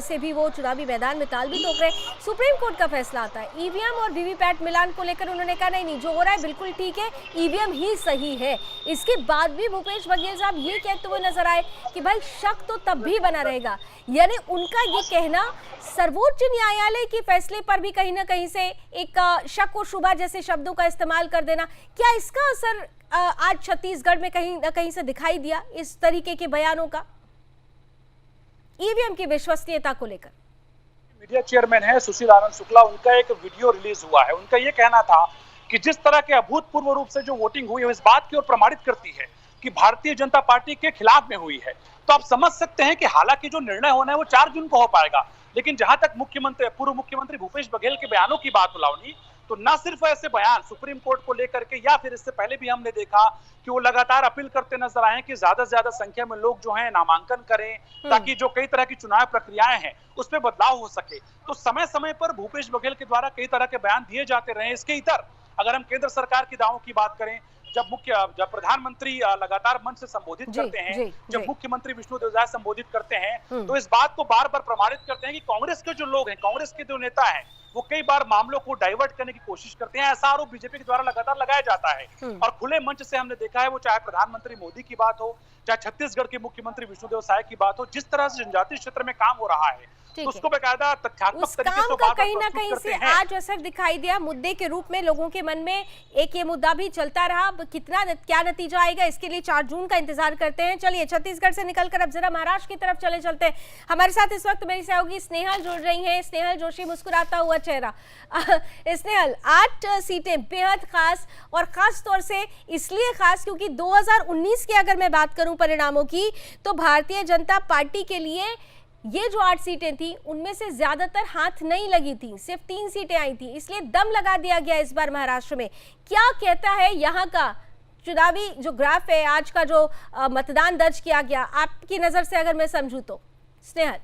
से भी वो चुनावी मैदान में ताल भी ठोक रहे। सुप्रीम कोर्ट का फैसला आता है, ईवीएम और वीवीपैट मिलान को लेकर उन्होंने कहा नहीं जो हो रहा है बिल्कुल ठीक है, ईवीएम ही सही है। इसके बाद भी भूपेश बघेल साहब ये कहते हुए नजर आए कि भाई शक तो तब भी बना रहेगा, यानी उनका ये कहना सर्वोच्च न्यायालय के फैसले पर भी कहीं ना कहीं से एक शक और शुबा जैसे शब्दों का इस्तेमाल कर देना, क्या इसका असर आज छत्तीसगढ़ में कहीं ना कहीं से दिखाई दिया इस तरीके के बयानों का ईवीएम की विश्वसनीयता को लेकर? मीडिया चेयरमैन है सुशील आनंद शुक्ला, उनका एक वीडियो रिलीज हुआ है। उनका यह कहना था कि जिस तरह के अभूतपूर्व रूप से जो वोटिंग हुई है इस बात की ओर प्रमाणित करती है कि भारतीय जनता पार्टी के खिलाफ में हुई है। तो आप समझ सकते हैं कि हालांकि जो निर्णय होना है वो 4 जून को हो पाएगा, लेकिन जहां तक पूर्व मुख्यमंत्री भूपेश बघेल के बयानों की बात बुलावनी, तो न सिर्फ ऐसे बयान सुप्रीम कोर्ट को लेकर के, या फिर इससे पहले भी हमने देखा कि वो लगातार अपील करते नजर आए कि ज्यादा से ज्यादा संख्या में लोग जो हैं नामांकन करें, ताकि जो कई तरह की चुनाव प्रक्रियाएं हैं उसमें बदलाव हो सके। तो समय समय पर भूपेश बघेल के द्वारा कई तरह के बयान दिए जाते रहे। इसके इतर अगर हम केंद्र सरकार की दावों की बात करें, जब प्रधानमंत्री लगातार मंच से संबोधित करते हैं, जब मुख्यमंत्री विष्णुदेव साय संबोधित करते हैं, तो इस बात को बार बार प्रमाणित करते हैं कि कांग्रेस के जो लोग हैं, कांग्रेस के जो नेता हैं, वो कई बार मामलों को डाइवर्ट करने की कोशिश करते हैं। ऐसा आरोप बीजेपी के द्वारा लगातार लगाया जाता है और खुले मंच से हमने देखा है, वो चाहे प्रधानमंत्री मोदी की बात हो, चाहे छत्तीसगढ़ के मुख्यमंत्री विष्णुदेव साय की बात हो, जिस तरह से जनजातीय क्षेत्र में काम हो रहा है तो उसको बेकायदा तथ्यात्मक तरीके से बात कहीं ना कहीं से आज असर दिखाई दिया मुद्दे के रूप में। लोगों के मन में एक ये मुद्दा भी चलता रहा, क्या नतीजा आएगा इसके लिए 4 जून का इंतजार करते हैं। चलिए छत्तीसगढ़ से निकलकर अब जरा महाराष्ट्र की तरफ चले चलते हैं। हमारे साथ इस वक्त मेरी सहयोगी स्नेहल जुड़ रही हैं। स्नेहल जोशी, मुस्कुराता हुआ चेहरा। स्नेहल, 8 सीटें बेहद खास, और खास तौर से इसलिए खास क्योंकि 2019 की अगर मैं बात करूं परिणामों की, तो भारतीय जनता पार्टी के लिए ये जो 8 सीटें थी उनमें से ज्यादातर हाथ नहीं लगी थी, सिर्फ 3 सीटें आई थी, इसलिए दम लगा दिया गया इस बार महाराष्ट्र में। क्या कहता है यहाँ का चुनावी जो ग्राफ है, आज का जो मतदान दर्ज किया गया, आपकी नजर से अगर मैं समझूं तो? स्नेहल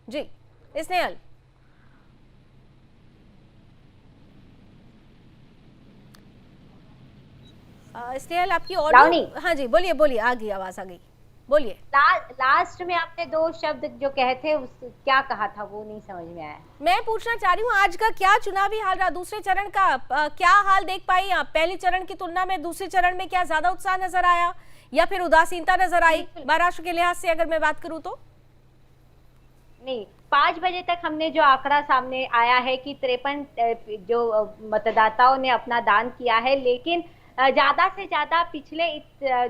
जी, स्नेहल स्नेहल आपकी ऑडियो, हाँ जी बोलिए बोलिए, आ गई आवाज, आ गई, बोलिए। लास्ट में आपने 2 शब्द जो कहे थे क्या कहा था वो नहीं समझ में आया। मैं पूछना चाह रही हूँ आज का क्या चुनावी हाल रहा, दूसरे चरण का क्या हाल देख पाई आप? पहले चरण की तुलना में दूसरे चरण में क्या ज्यादा उत्साह नजर आया या फिर उदासीनता नजर आई महाराष्ट्र के लिहाज से अगर मैं बात करूँ तो? नहीं, 5 बजे तक हमने जो आंकड़ा सामने आया है कि 53 जो मतदाताओं ने अपना दान किया है, लेकिन ज्यादा से ज्यादा पिछले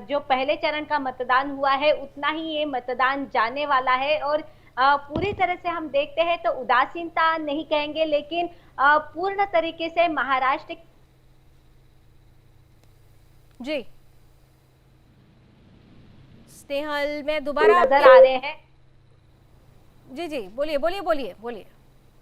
जो पहले चरण का मतदान हुआ है उतना ही ये मतदान जाने वाला है। और पूरी तरह से हम देखते हैं तो उदासीनता नहीं कहेंगे, लेकिन पूर्ण तरीके से महाराष्ट्र जी। स्नेहल में दोबारा नजर आ रहे हैं। जी जी बोलिए बोलिए बोलिए बोलिए।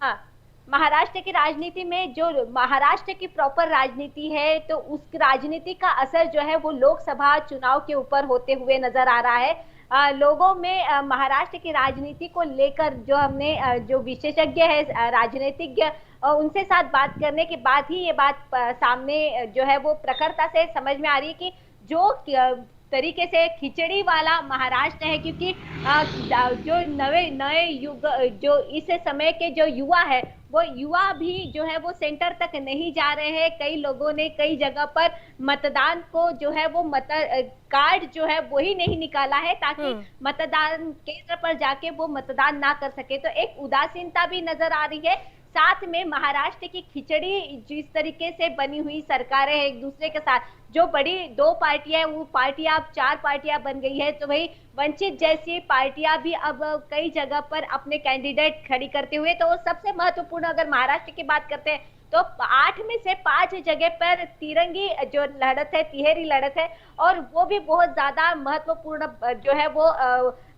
हाँ, महाराष्ट्र की राजनीति में जो महाराष्ट्र की प्रॉपर राजनीति है, तो उस राजनीति का असर जो है वो लोकसभा चुनाव के ऊपर होते हुए नजर आ रहा है। लोगों में महाराष्ट्र की राजनीति को लेकर जो हमने जो विशेषज्ञ है राजनीतिज्ञ, उनसे साथ बात करने के बाद ही ये बात सामने जो है वो प्रखरता से समझ में आ रही है कि जो तरीके से खिचड़ी वाला महाराष्ट्र है, क्योंकि जो नए युग जो इस समय के जो युवा है वो युवा भी जो है वो सेंटर तक नहीं जा रहे हैं। कई लोगों ने कई जगह पर मतदान को जो है वो कार्ड जो है वही नहीं निकाला है ताकि मतदान केंद्र पर जाके वो मतदान ना कर सके। तो एक उदासीनता भी नजर आ रही है। साथ में महाराष्ट्र की खिचड़ी जिस तरीके से बनी हुई सरकारें हैं एक दूसरे के साथ, जो बड़ी 2 पार्टियां वो पार्टियां अब 4 पार्टियां बन गई है, तो वही वंचित जैसी पार्टियां भी अब कई जगह पर अपने कैंडिडेट खड़ी करते हुए, तो सबसे महत्वपूर्ण अगर महाराष्ट्र की बात करते हैं तो 8 में से 5 जगह पर तिरंगी जो लड़त है, तिहेरी लड़त है, और वो भी बहुत ज्यादा महत्वपूर्ण जो है वो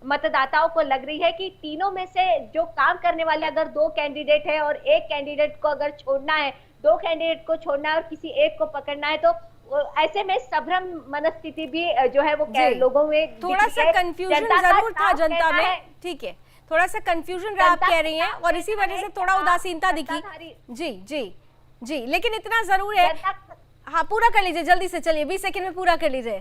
मतदाताओं को लग रही है कि तीनों में से जो काम करने वाले अगर 2 कैंडिडेट है और एक कैंडिडेट को अगर छोड़ना है, 2 कैंडिडेट को छोड़ना है और किसी एक को पकड़ना है, तो ऐसे में संभ्रम मनस्थिति भी जो है वो जी। लोगों में थोड़ा दिख सा रही है। कंफ्यूजन जनता का जरूर था साफ जनता कहना में, है- ठीक है, थोड़ा सा कंफ्यूजन रहा आप जनता कह का रही हैं साफ और इसी कहना वजह से है थोड़ा कि उदासीनता दिखी। सत्ताधारी- जी जी जी, लेकिन इतना जरूर है, जनता हाँ पूरा कर लीजिए जल्दी से, चलिए 20 सेकंड में पूरा कर लीजिए।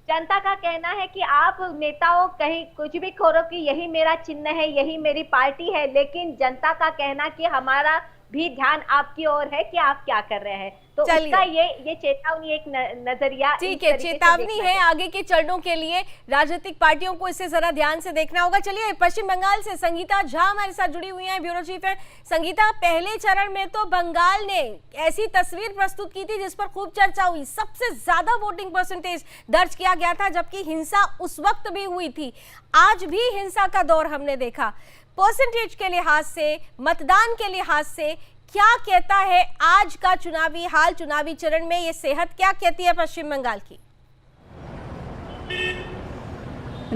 जनता का कहना है कि आप नेताओं कहीं कुछ भी खोरो कि यही मेरा चिन्ह है, यही मेरी पार्टी है, लेकिन जनता का कहना कि हमारा भी ध्यान आपकी ओर है कि आप क्या कर रहे हैं। तो चलिए। उसका ये चेतावनी, एक नजरिया ठीक इस है, तरीके से चेतावनी देखना है चाहिए। आगे के चरणों के लिए, राजनीतिक पार्टियों को इसे जरा ध्यान से देखना होगा। चलिए पश्चिम बंगाल से संगीता झा हमारे साथ जुड़ी हुई हैं, ब्यूरो चीफ है। संगीता, पहले चरण में तो बंगाल ने ऐसी तस्वीर प्रस्तुत की थी जिस पर खूब चर्चा हुई, सबसे ज्यादा वोटिंग परसेंटेज दर्ज किया गया था, जबकि हिंसा उस वक्त भी हुई थी। आज भी हिंसा का दौर हमने देखा। परसेंटेज के लिहाज से, मतदान के लिहाज से क्या कहता है आज का चुनावी हाल, चुनावी चरण में ये सेहत क्या कहती है पश्चिम बंगाल की?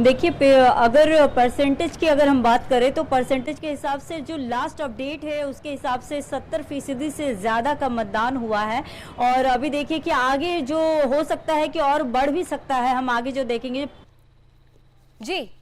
देखिए, अगर परसेंटेज की अगर हम बात करें तो परसेंटेज के हिसाब से जो लास्ट अपडेट है उसके हिसाब से 70% से ज़्यादा का मतदान हुआ है। और अभी देखिए कि आगे जो हो सकता है कि और बढ़ भी सकता है, हम आगे जो देखेंगे। जी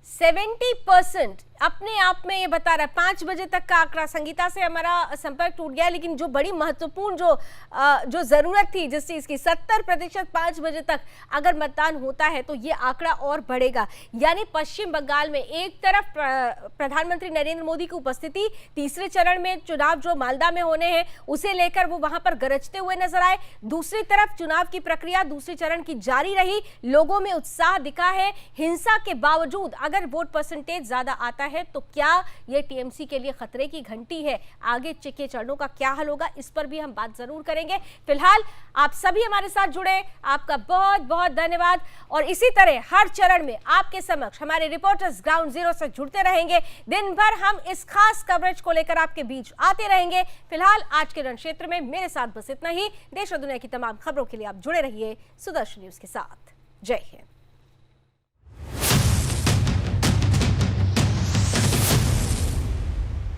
70% अपने आप में ये बता रहा है। 5 बजे तक का आंकड़ा, संगीता से हमारा संपर्क टूट गया, लेकिन जो बड़ी महत्वपूर्ण जो जरूरत थी जिस चीज की, 70% 5 बजे तक अगर मतदान होता है तो ये आंकड़ा और बढ़ेगा। यानी पश्चिम बंगाल में एक तरफ प्रधानमंत्री नरेंद्र मोदी की उपस्थिति, तीसरे चरण में चुनाव जो मालदा में होने हैं उसे लेकर वो वहां पर गरजते हुए नजर आए। दूसरी तरफ चुनाव की प्रक्रिया दूसरे चरण की जारी रही, लोगों में उत्साह दिखा है। हिंसा के बावजूद अगर वोट परसेंटेज ज्यादा आता है तो क्या ये टीएमसी के लिए खतरे की घंटी है? आगे के चरणों का क्या हल होगा, इस पर भी हम बात जरूर करेंगे। फिलहाल आप सभी हमारे साथ जुड़े, आपका बहुत बहुत धन्यवाद। और इसी तरह हर चरण में आपके समक्ष हमारे रिपोर्टर्स ग्राउंड जीरो से जुड़ते रहेंगे। दिन भर हम इस खास कवरेज को लेकर आपके बीच आते रहेंगे। फिलहाल आज के रण क्षेत्र में मेरे साथ बस इतना ही। देश और दुनिया की तमाम खबरों के लिए आप जुड़े रहिए सुदर्शन न्यूज के साथ। जय हिंद।